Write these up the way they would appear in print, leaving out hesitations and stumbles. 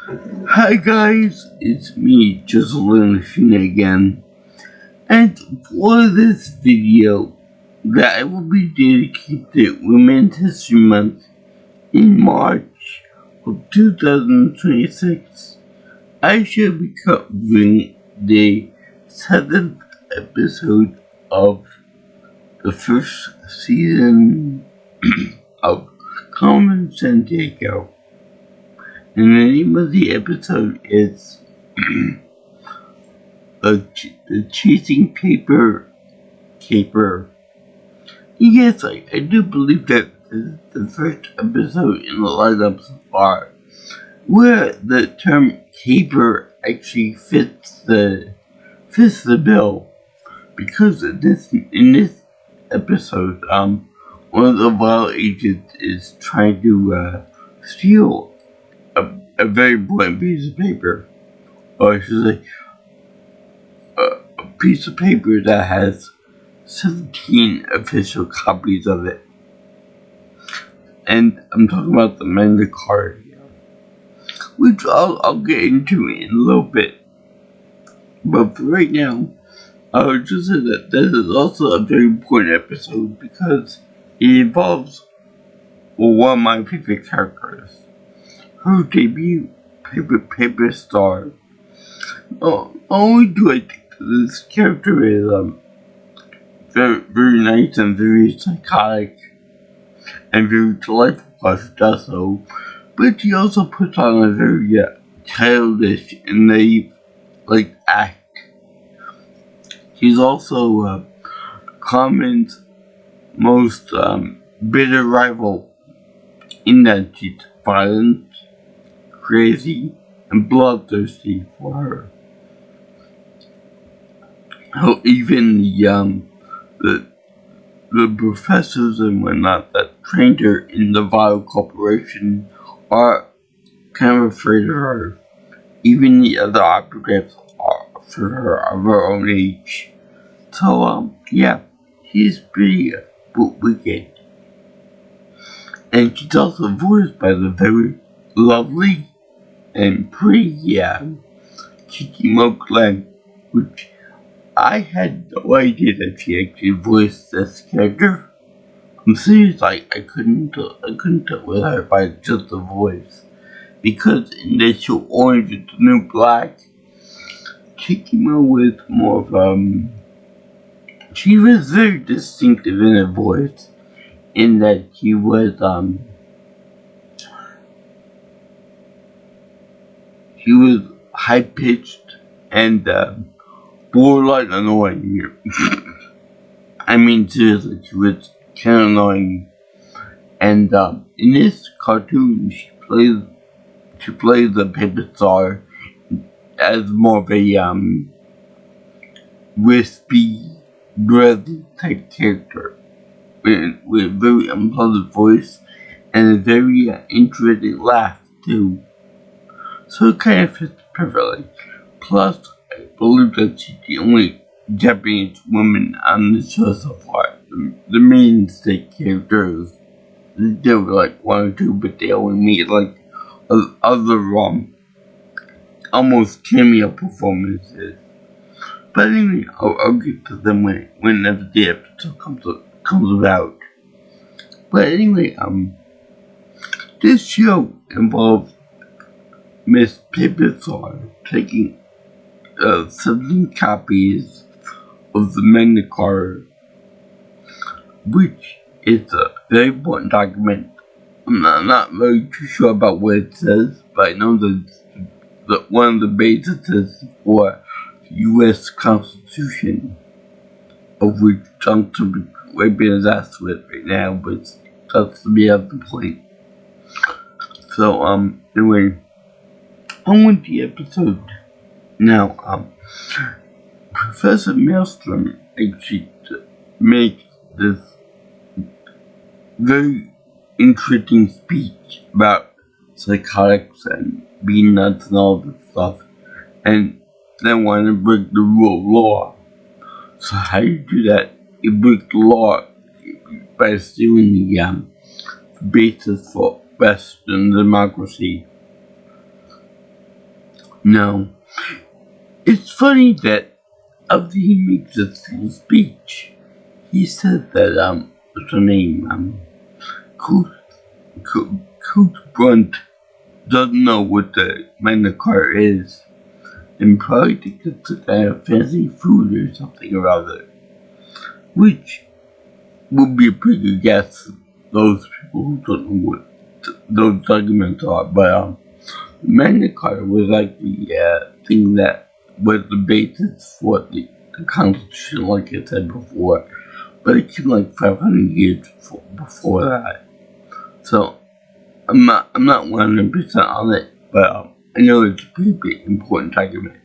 Hi guys, it's me, S01 again, and for this video that I will be dedicated Women's History Month in March of 2026, I shall be covering the 7th episode of the first season of Carmen Sandiego. And the name of the episode is the Chasing Paper Caper. Yes, I do believe that this is the first episode in the lineup so far where the term caper actually fits the bill. Because in this episode, one of the vile agents is trying to steal a very important piece of paper, or I should say, a piece of paper that has 17 official copies of it. And I'm talking about the Magna Carta, which I'll get into in a little bit. But for right now, I would just say that this is also a very important episode because it involves one of my favorite characters. Her debut paper star. Only do I think that this character is very nice and very psychotic and very delightful while she does so, but she also puts on a very childish and naive act. She's also Carmen's most bitter rival in that she's violent, crazy, and bloodthirsty for her. How even the professors and whatnot that trained her in the vile corporation are kind of afraid of her. Even the other operatives are for her of her own age. So yeah, she's pretty wicked. And she's also voiced by the very lovely and pretty Kikimo Glenn, which I had no idea that she actually voiced this character. I'm serious, I couldn't tell with her by just the voice. Because in the show Orange is the New Black, Kikimo was more of she was very distinctive in her voice, in that she was high pitched and borderline annoying. I mean, seriously, she was kind of annoying. And in this cartoon, she plays the paper star as more of a wispy, breathy type character with a very unpleasant voice and a very interesting laugh too. So it kind of fits perfectly. Plus, I believe that she's the only Japanese woman on the show so far. The mainstay characters, there were like one or two, but they only made like other almost cameo performances. But anyway, I'll get to them whenever the episode comes about. But anyway, this show involves Miss Paperstar taking 17 copies of the Magna Carta, which is a very important document. I'm not very too sure about what it says, but I know that one of the bases for the U.S. Constitution, of which I'm wiping his ass with right now, but that's to be at the point. So, anyway, on with the episode. Now, Professor Maelstrom actually makes this very interesting speech about psychotics and being nuts and all this stuff, and then want to break the rule of law. So how do you do that? You break the law by stealing the basis for Western democracy. Now, it's funny that after he makes this full speech, he said that, what's her name, Coach Brunt doesn't know what the Magna Carta is, and probably thinks it's a kind of fancy food or something or other, which would be a pretty good guess for those people who don't know what those documents are, but Magna Carta was like the thing that was the basis for the Constitution, like I said before, but it came like 500 years before that. So I'm not 100% on it, but I know it's a pretty big important document,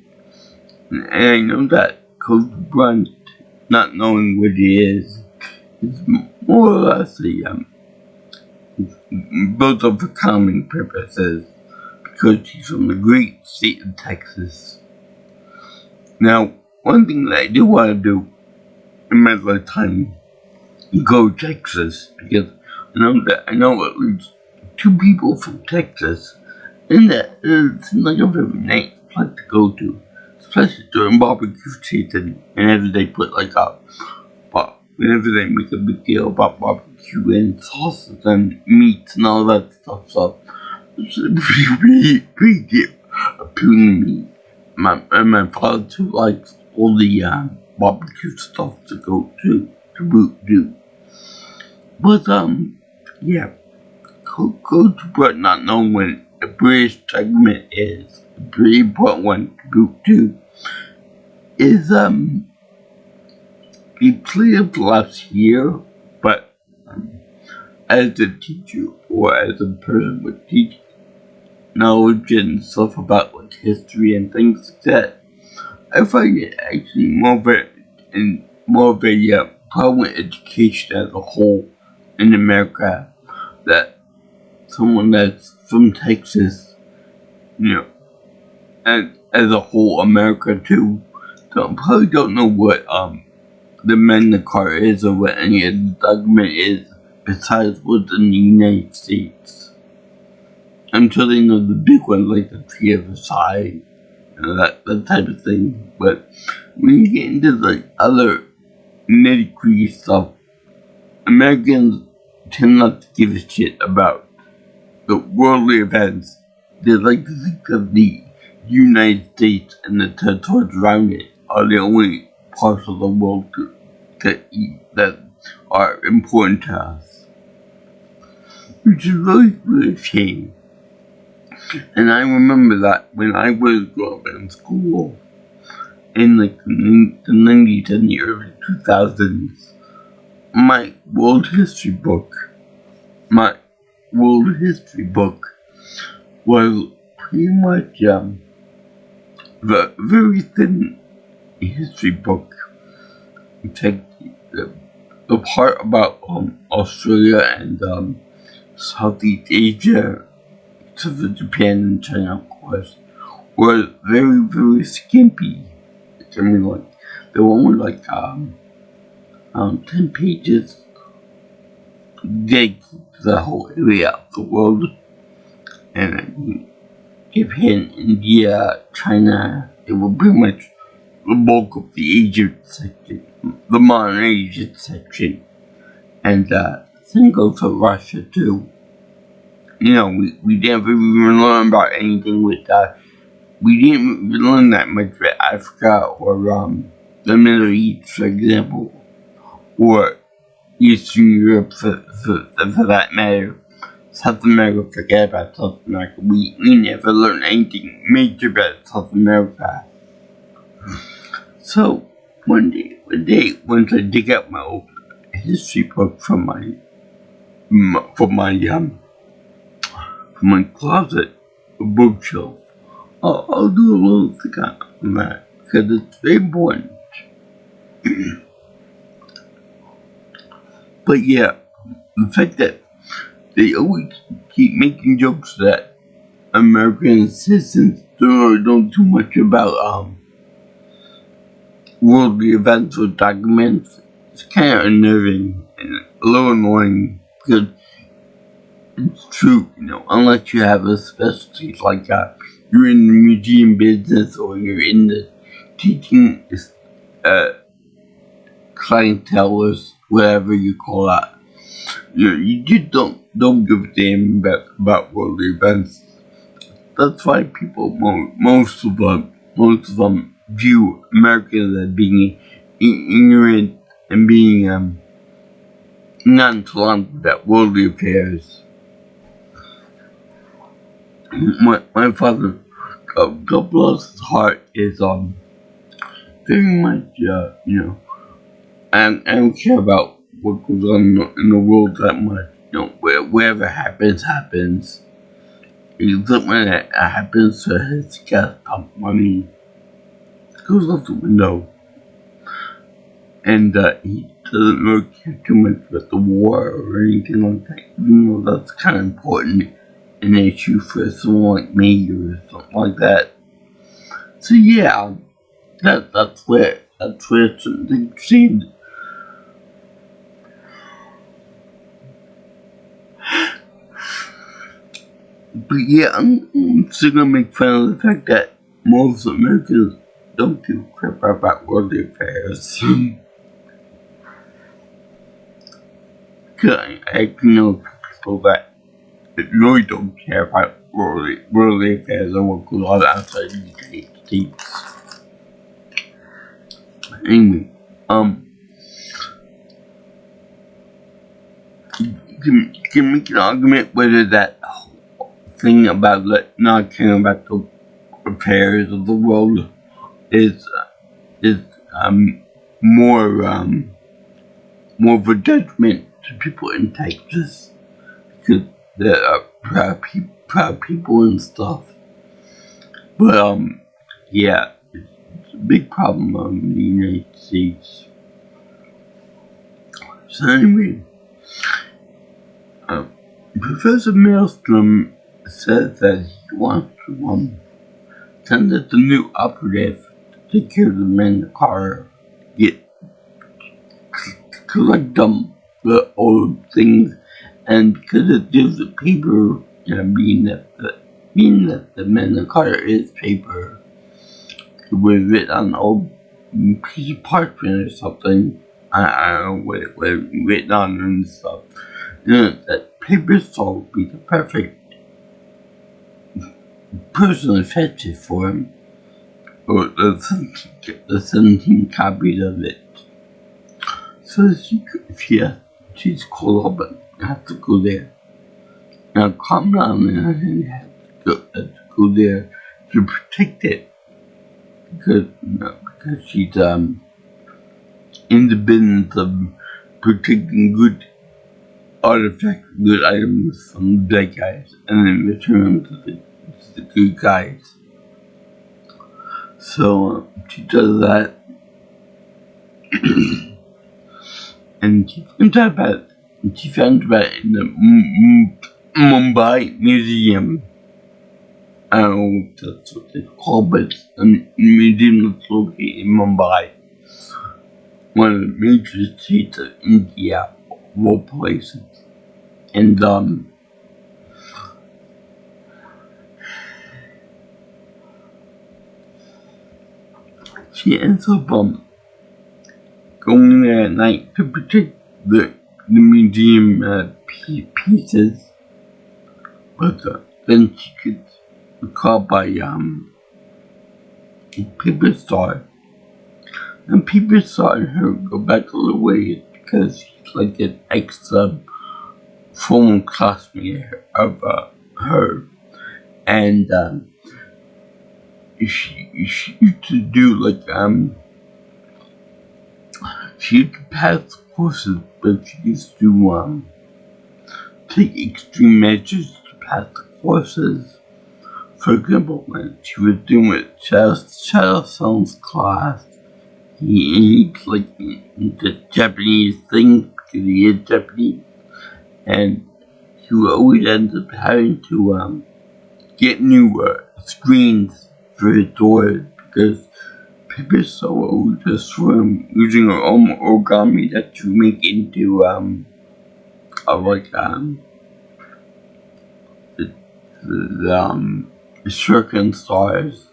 and I know that Coach Brunt, not knowing what he is more or less a both of for calming purposes, because he's from the great state of Texas. Now, one thing that I do want to do in my lifetime, go to Texas, because I know at least 2 people from Texas, and that it seems like a very nice place to go to, especially during barbecue season, whenever they put whenever they make a big deal about barbecue and sauces and meats and all that stuff, so it's pretty appealing to me. My father too likes all the barbecue stuff to go to do. But yeah, Coach Brett not knowing when a British segment is a pretty important one to boot too. Is he played last year, but as a teacher or as a person with teaching knowledge and stuff about like history and things like that, I find it actually more of a problem education as a whole in America, that someone that's from Texas, and as a whole America too, probably don't know what the Magna Carta is or what any of the document is besides what's in the United States. Until they know the big one like the E07, that type of thing. But when you get into like other nitty gritty stuff, Americans tend not to give a shit about the worldly events. They like to think of the United States and the territories around it are the only parts of the world that are important to us, which is really a shame. And I remember that when I was growing up in school in like the 90s and the early 2000s, my world history book was pretty much the very thin history book. Take the part about Australia and Southeast Asia, except for Japan and China, of course, was very, very skimpy. I mean, like, they were only like 10 pages dedicated to the whole area of the world. And Japan, India, China, they were pretty much the bulk of the Asian section, the modern Asian section. And same goes for Russia too. We never even learn about anything with we didn't learn that much with Africa or the Middle East, for example, or Eastern Europe for that matter. South America, forget about South America. We never learned anything major about South America. So one day, once I dig out my old history book from my closet bookshelf, I'll do a little thing on that because it's very important. But yeah, the fact that they always keep making jokes that American citizens don't know too much about worldly events or documents, it's kind of unnerving and a little annoying because it's true, unless you have a specialty like you're in the museum business or you're in the teaching clientelers, whatever you call that. You just don't give a damn about world events. That's why people, most of them view Americans as being ignorant and being nonchalant about worldly affairs. My father, God bless his heart, is very much I don't care about what goes on in the world that much. Whatever happens, happens. If something that happens to his gas pump money, goes out the window. And he doesn't really care too much about the war or anything like that, even though that's kind of important, an issue for someone like me or something like that. So yeah, that's where something seems. But yeah, I'm still gonna make fun of the fact that most Americans don't give a crap about world affairs. Cause I know people that really don't care about world affairs and what goes on outside the United States. Anyway, you can make an argument whether that thing about not caring about the affairs of the world is more of a judgment to people in Texas because there are proud people and stuff. But yeah, it's a big problem in the United States. So anyway, Professor Maelstrom says that he wants to send us a new operative to take care of the men in the car, collect them, the old things, and because it gives the paper, being that the men in the car is paper, it was written on an old piece of parchment or something. I don't know what it was written on and stuff. That paper saw would be the perfect person to fetch it for him, or the 17 copies of it. So she's called up and have to go there. Now Carmen had to go there to protect it because she's in the business of protecting good artifacts, good items from the bad guys, and then return them to the good guys. So she does that, and she found about it in the Mumbai Museum. I don't know if that's what it's called, but it's a museum that's located in Mumbai, one of the major states of India, of all places. And she ends up going there at night to protect the museum pieces, but then she gets called by Paper Star, and Paper Star and her go back a little ways because he's like an former classmate of her, and she used to do like she used to pass courses, but she used to take extreme measures to pass the courses. For example, when she was doing with Shadow Sound's class, he like the Japanese thing because he is Japanese, and he would always end up having to get new screens for his doors because Paper Saw would destroy him using her own origami that you make into stricken stars.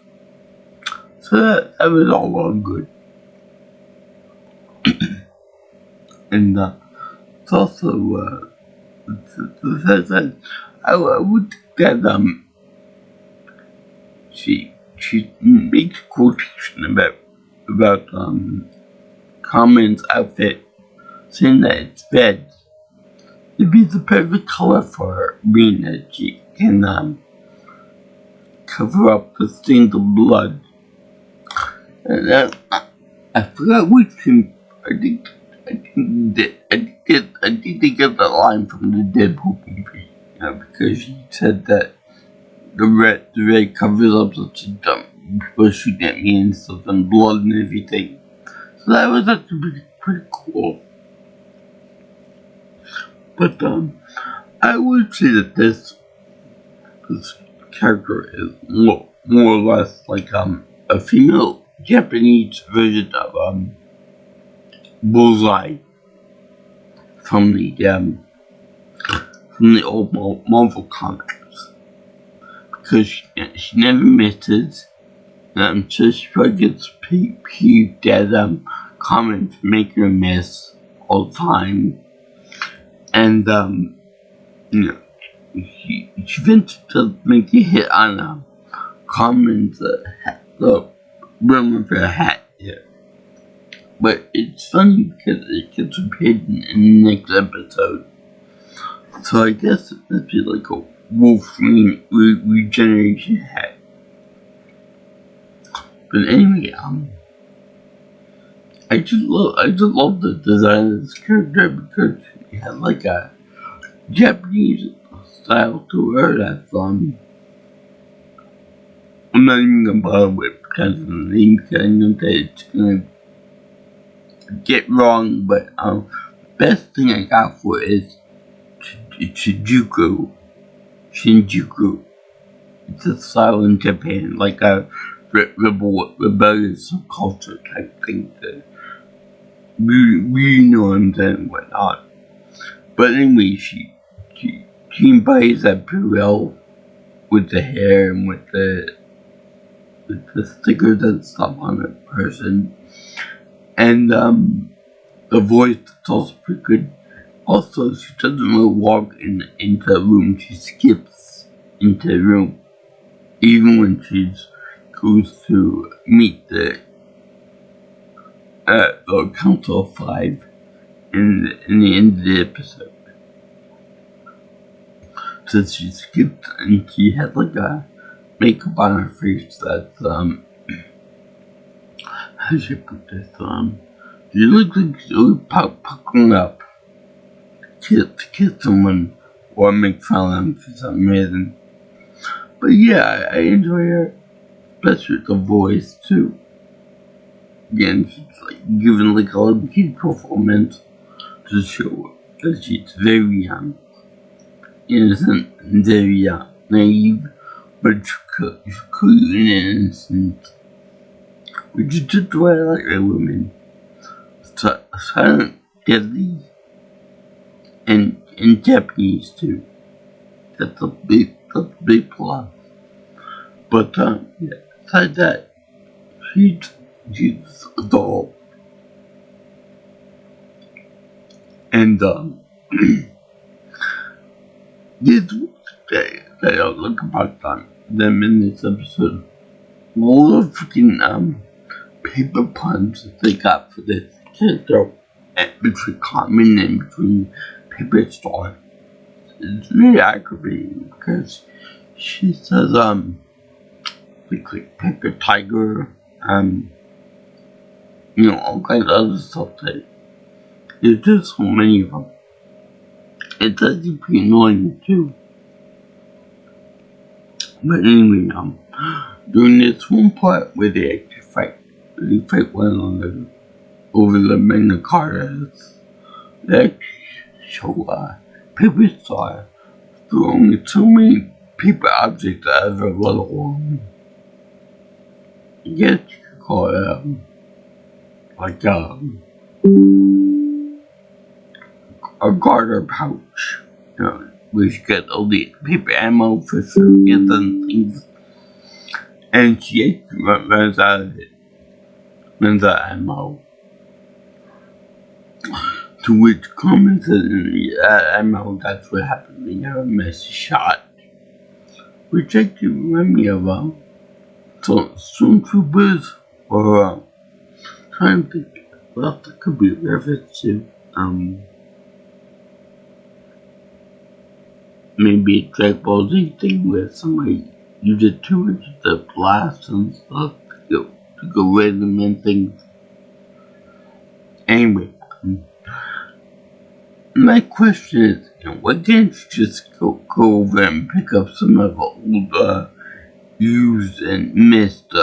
So that was all well good. And it's also the fact that I would think that she makes quotation about Carmen's outfit, saying that it's red. It'd be the perfect color for her, being that she can cover up the stains of blood. And I forgot which film. I think they get that line from the Deadpool movie, because she said that the red covers up such a dump. People shooting at me and stuff, and blood and everything. So that was actually pretty cool. But I would say that this character is more or less like a female Japanese version of Bullseye from the old Marvel comics, because she never misses. So she probably gets peeved at Carmen for making her miss all the time, and she eventually does make a hit on Carmen's the rim of her hat. Yeah. But it's funny because it gets repeated in the next episode. So I guess it must be like a Wolverine regeneration hat. But anyway, I just love the design of this character, because she had like a Japanese style to her that's I'm not even gonna bother with because of the name, because I know that it's gonna get wrong, but best thing I got for it is Shinjuku. It's a style in Japan, like a rebellious culture type thing. We know what I'm saying and whatnot. But anyway, she embodies that Purell with the hair and with the stickers and stuff on her person. And the voice is also pretty good. Also, she doesn't really walk into a room, she skips into a room. Even when she goes to meet the Council of Five in the end of the episode. So she skipped and she had like a makeup on her face that's how should I put this? She looks like she's always puckering up to kiss someone or make fun of them for some reason. But yeah, I enjoy her, especially with the voice too. Again, she's like giving like a little kid performance to show that she's very innocent and very naive, but she's cute and innocent, which is just what I like in women. Silent, deadly, and in Japanese too. That's a big plus. But yeah, besides that, she's a doll. And this day that I look about them in this episode, all the freaking paper puns that they got for this character between Carmen and between Paper Star. It's really aggravating because she says like Paper Tiger, all kinds of other stuff that there's just so many of them. It's actually pretty annoying too. But anyway, during this one part where they actually fight one another over the Magna Cartas, they actually show Paper Star throwing so many paper objects out of her little I guess you could call it like a garter pouch, where you get all the paper ammo for shuriken and things. and she runs out of it, runs out of ammo. To which Carmen said, ammo, that's what happened when you have a messy shot. Which actually remind me of Stormtroopers, or trying to think, well, that could be a reference to, maybe a Dragon Ball Z thing where somebody uses too much of the blast and stuff to go random and things. Anyway, my question is, why can't you just go over and pick up some of the old, used and missed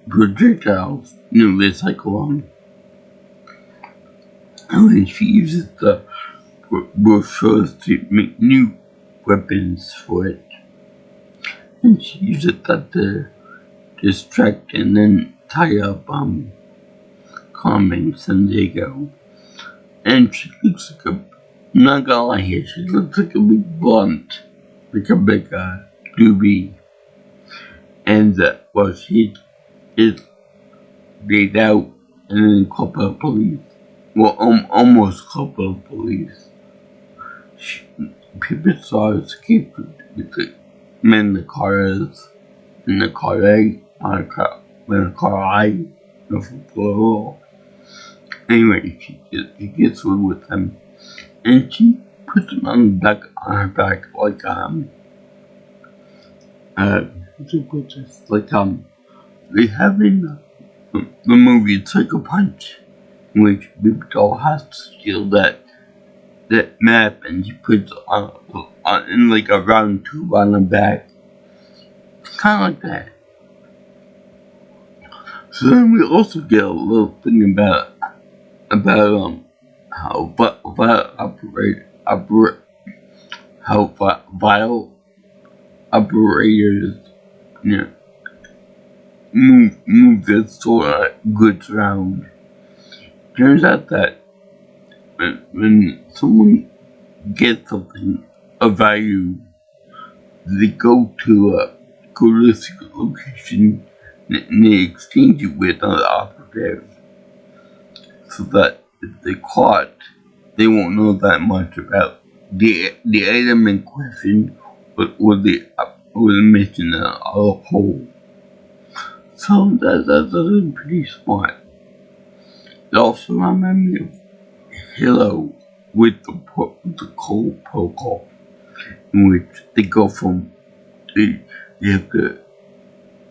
projectiles, recycle them? And then she uses the brochures to make new weapons for it. And she uses that to distract and then tie up Carmen Sandiego. And she looks like a, I'm not gonna lie here, she looks like a big blunt, like a big doobie. And well, she is laid out and then a couple of police. Well, almost a couple of police. People saw her escape with the men in the cars, in the car A, on the car I, plural. Anyway, she gets one with them, and she puts them on her back, like, they have in the movie Sucker Punch, in which Baby Doll has to steal that map, and she puts in like a round tube on the back. It's kind of like that. So then we also get a little thing about how vial operators, move this sort of goods around. Turns out that when someone gets something of value, they go to a secret location and they exchange it with another operative, so that if they're caught, they won't know that much about the item in question or the mission as a whole. So that's pretty smart. It also reminds me of Halo with the cold protocol, in which they go from they have to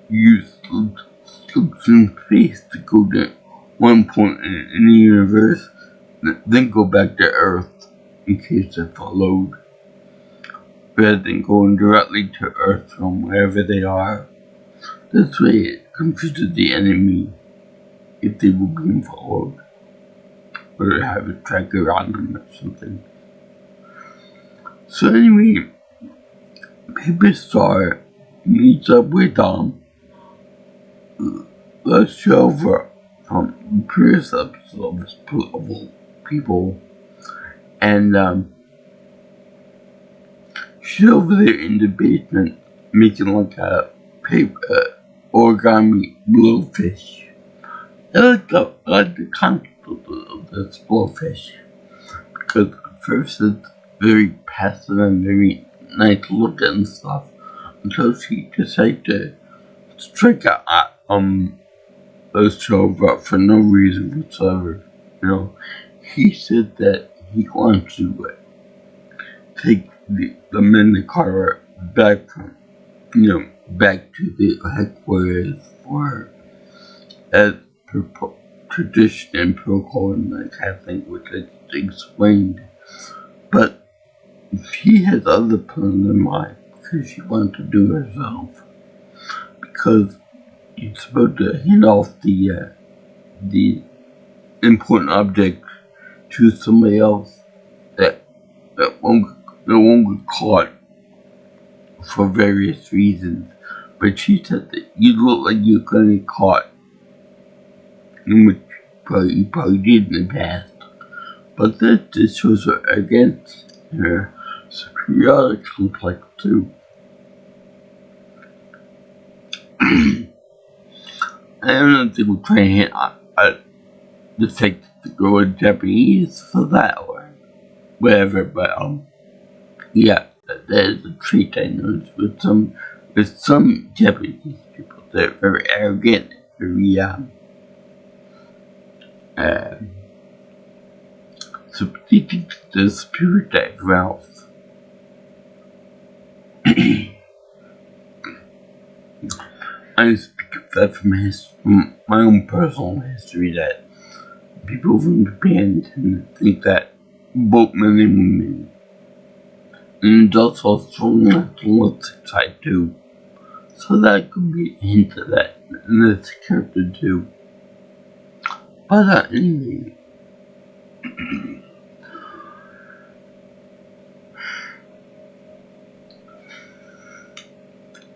use slopes in space to go to one point in the universe, then go back to Earth in case they're followed, rather than going directly to Earth from wherever they are. This way it confuses the enemy if they were being followed, or have a tracker on them or something. So anyway, Paper Star meets up with the Silver previous episodes of people, and she's over there in the basement making like a paper origami blowfish. I like the concept of this blowfish, because at first it's very passive and very nice to look at and stuff, until she decided to strike out a Silver for no reason whatsoever. He said that he wanted to take the men in the car back from, back to the headquarters for as tradition and protocol and that kind of thing, which I explained. But she has other plans in mind, because she wanted to do it herself. Because you're supposed to hand off the important object to somebody else that won't get caught for various reasons. But she said that you look like you're gonna get caught, which you probably did in the past. But this shows her against her superiority complex too. don't know if they were trying to hit the fact that the girl was Japanese for that or whatever, but yeah, that is a trait I noticed with some Japanese people. They're very arrogant, very so they think the spirit that Ralph. I speak of that from my own personal history, that people from Japan tend to think that both men and women, and there's also a strong nationalistic side too. So that could be a hint of that in this character too. But anyway,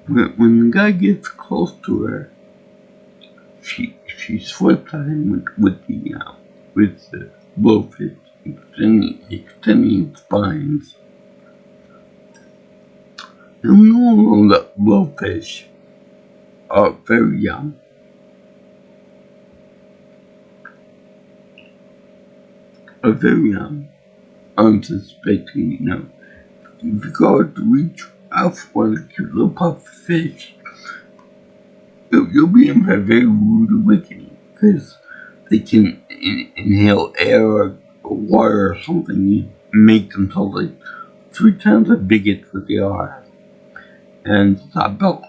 when the guy gets close to her, she swipes at him with the blowfish, extending its spines. And we all know that blowfish are very unsuspecting, If you go to reach out for a cute little puff of fish, you'll be in for a very rude awakening, because they can inhale air or water or something and make themselves like 3 times as big as what they are. And that belt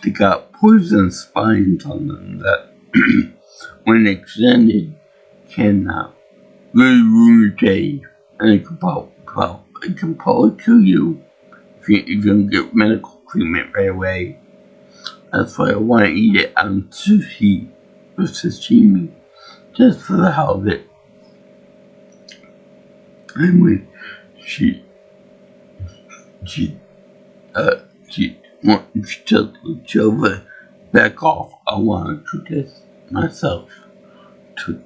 they got poison spines on them that, when extended, can really ruin your day, and it can probably kill you if you don't get medical treatment right away. That's why I want to eat it on sushi with sashimi, just for the hell of it. Anyway, she tells Jova, back off. I want to do this myself to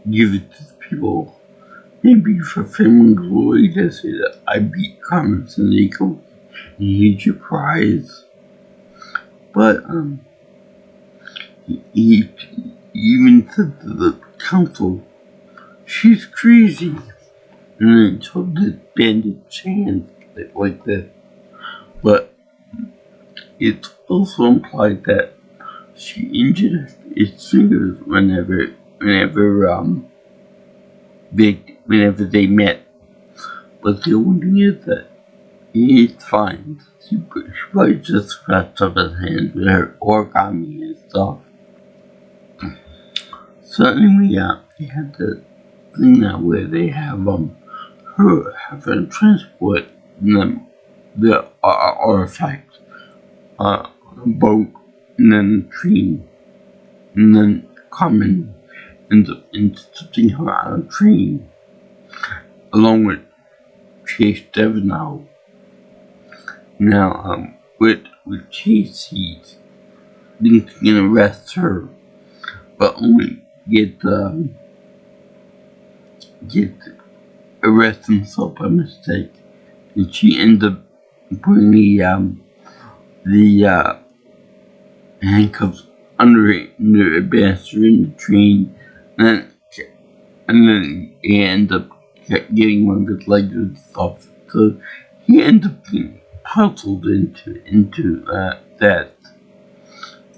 give it to the people. Maybe for fame and glory to say that I beat Carmen Sandiego and here's your prize. But he even said to the council, she's crazy, and then told this bandit's hand like that. But it's also implied that she injured his fingers whenever they met. But the only thing is that he's fine. She probably just scratched up his hands with her origami and stuff. So anyway, they had the thing now where they have her transport the artifact on a boat, and then a train, and then Carmen ends up insisting her on a train, along with Chase Devenow. Now, with Chase, he's thinking to arrest her, but only get arrest himself by mistake, and she ends up putting the handcuffs under the banister in the train, and then he ends up getting one of his legs and stuff. So he ends up getting puzzled into that.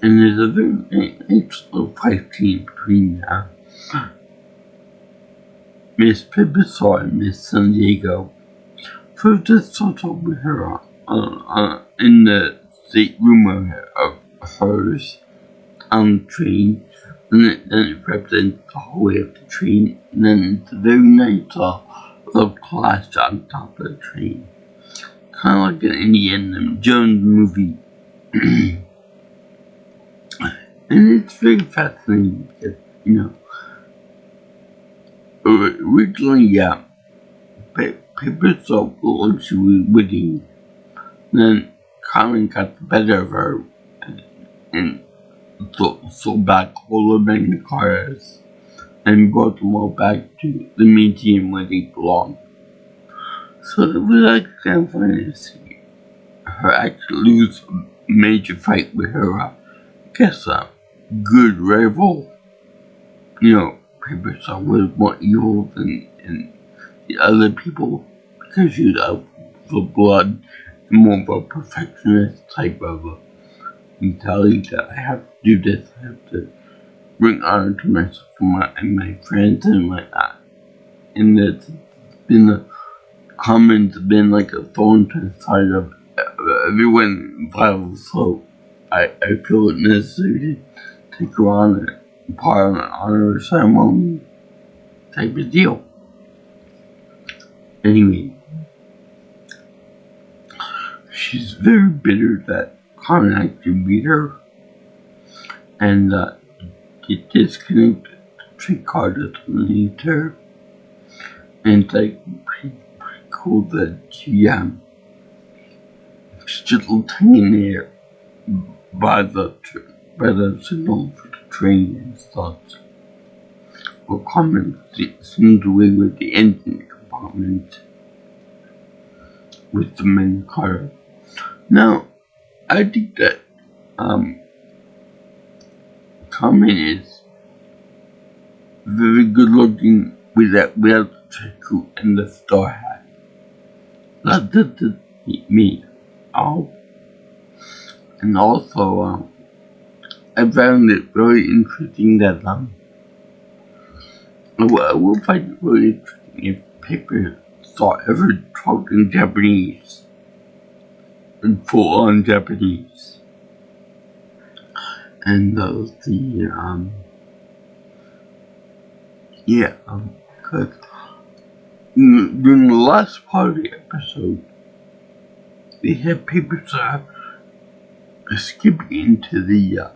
And there's a very nice little fight scene between Miss Pipisaw and Miss Sandiego. First, just starts off with her in the stateroom of hers on the train, and then it represents the hallway of the train, and then it's a very nice little class on top of the train. Kind of like an Indiana Jones movie. And it's very fascinating because, originally, Paper Soap looked she was winning. Then Carmen got the better of her and sold back all the magna cars and brought them all back to the museum where they belong. So it was kind of funny to see her actually lose a major fight with her, good rival. You know, Paper Star was more evil than the other people because she's out for blood and more of a perfectionist type of mentality that I have to do this, I have to bring honor to myself and my friends and whatnot. And it's been Carmen's been like a thorn to the side of everyone involved, so I feel it necessary to take her on a part of an honor ceremony type of deal. Anyway, she's very bitter that Carmen actually beat her, and get disconnected the trick card that's underneath her. And it's like pretty cool that she's just hanging there by the signal for the train and stuff. Well, Carmen seems away with the engine compartment with the main car. Now, I think that Carmen is very good looking with that without the trickle and the star hat. That doesn't me out. And also, I found it very interesting that I would find it really interesting if Paper Star ever talked in Japanese, in full-on Japanese. And because during the last part of the episode, they had Paper Star escape into the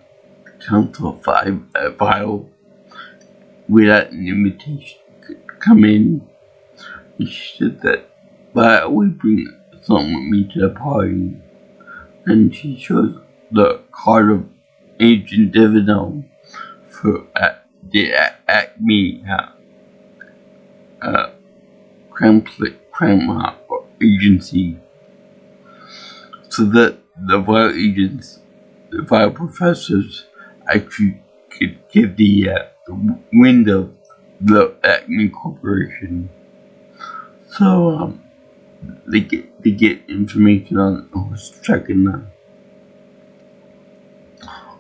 Council of Five file without an invitation to come in. And she said that, but I always bring someone with me to the party. And she shows the card of Agent Divino for the Acme crime agency, so that the file agents, the file professors, actually could give the wind of the Acme Corporation. So they get information on who's tracking them.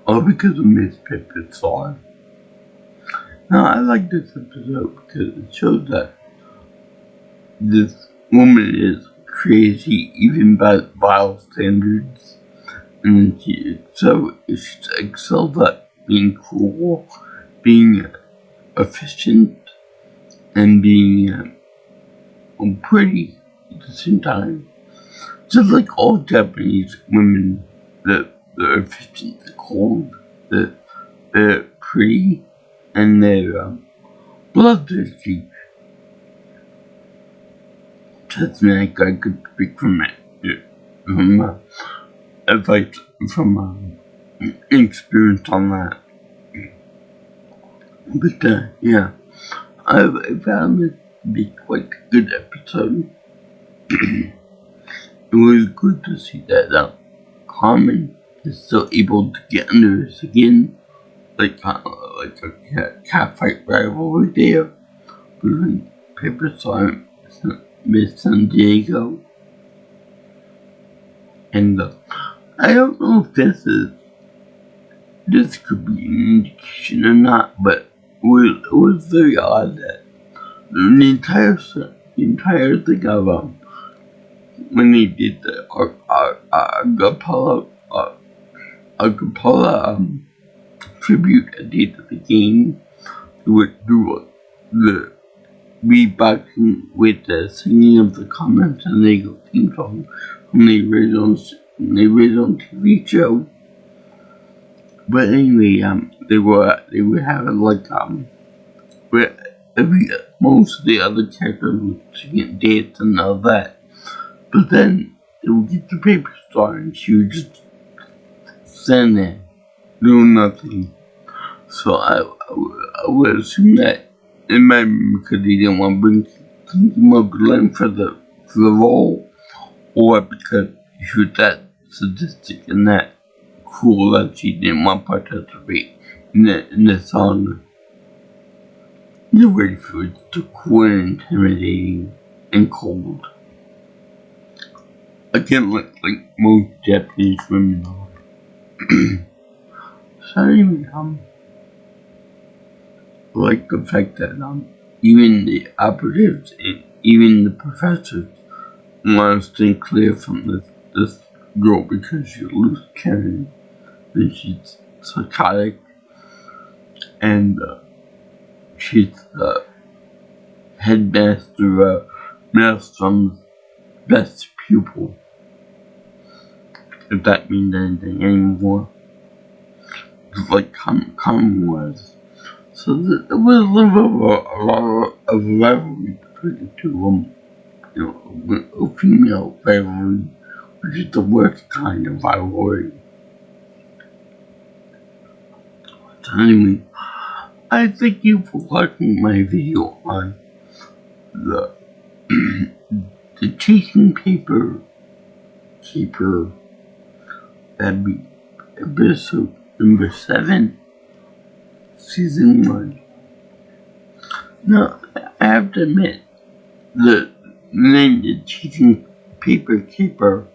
All because of Miss Paper Star. Now I like this episode because it shows that this woman is crazy even by vile standards, and she excels at being cool, being efficient, and being pretty at the same time. Just like all Japanese women, they're efficient, they're cold, they're pretty, and they're bloodthirsty. Trust me, I could speak from advice from experience on that. But yeah, I found it to be quite a good episode. It was good to see that Carmen is still able to get under his skin, like a cat fight rivalry there between Paper Star and Miss Sandiego. And I don't know if this could be an indication or not, but it was very odd that the entire thing of when they did the acapella tribute at the end of the game, they would do the beatboxing with the singing of the Carmen Sandiego theme song from the original TV show. But anyway, they were having like where most of the other characters would sing and dance and all that. But then they would get the Paper Star and she would just stand there, doing nothing. So I would assume that it might be because they didn't want to bring something more glam for the role, or because she was that sadistic and that cool that she didn't want to participate in the song. The word for it too cool and intimidating and cold. Again, like most Japanese women are. So anyway, like the fact that even the operatives and even the professors want to stay clear from this girl because she lose Karen and she's psychotic and she's the headmaster Maelstrom's best pupil, if that means anything anymore. Just like Carmen was. So there was a little bit of a rivalry between the two a female rivalry, which is the worst kind of rivalry. So anyway, I thank you for watching my video on the the chasing paper keeper. That'd be episode number 7, season 1. Now, I have to admit, the name the chasing paper keeper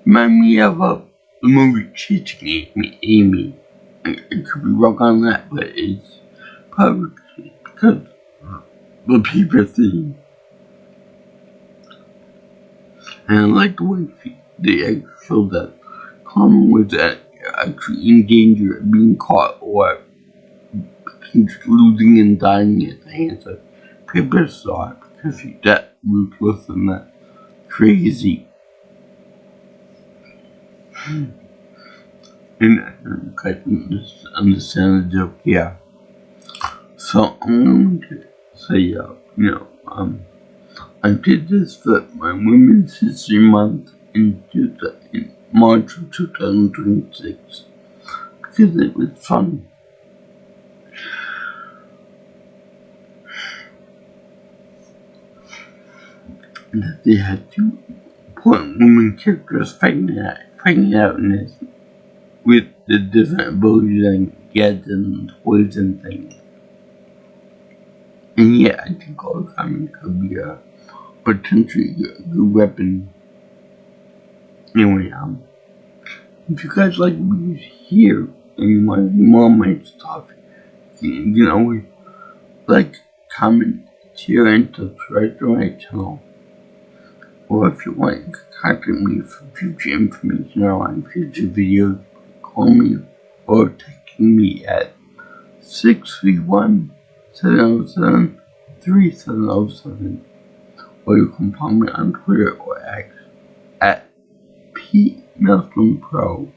remind me of the movie Chasing Amy. I could be wrong on that, but it's probably because the paper thing. And I like the way they showed that Carmen was actually in danger of being caught or losing and dying at the hands of Paper Star because she's that ruthless and that crazy. And I can understand the joke, yeah. So I'm going to say, I did this for my Women's History Month in March of 2026 because it was fun. And that they had 2 important women characters fighting out in this with the different abilities and gadgets and toys and things. And yeah, I think all Carmen could be a potentially good weapon. Anyway, if you guys like videos here and you want more of my stuff, you can always like, comment, share, and subscribe to my channel. Or if you want, you can contact me for future information on future videos. Call me or text me at 631-707-3707. Or you can find me on Twitter or X at PMaelstromPro.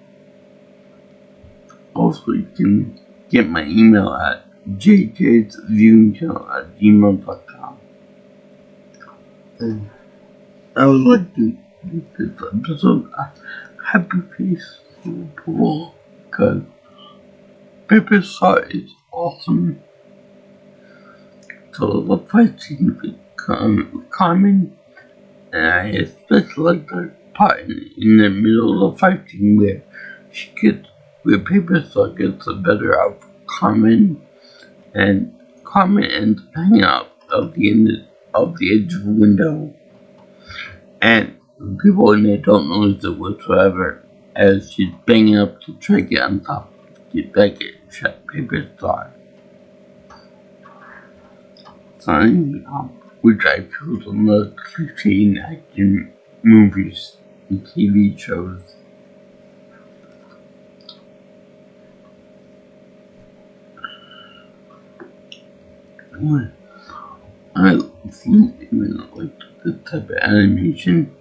Also, you can get my email at jjsviewingchannel@gmail.com. And I would like to make this episode a happy face for because Paper Star is awesome. So the fight scene with Carmen, and I especially like the part in the middle of the fight scene where Paper Star gets the better of Carmen, and Carmen ends up hanging out of the edge of the window, and people in there don't notice it whatsoever as she's banging up to try to get on top, get back at shut Paper Star. So anyway, which I feel is another cliche in action movies and TV shows. I even like this type of animation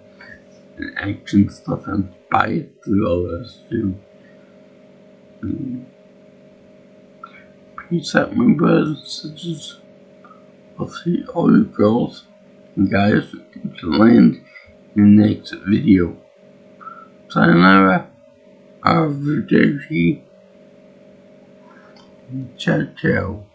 and action stuff inspired through all this too. Peace out, my brothers and sisters. I'll see all you girls and guys to land in the next video. Sayonara, arrivederci, ciao ciao.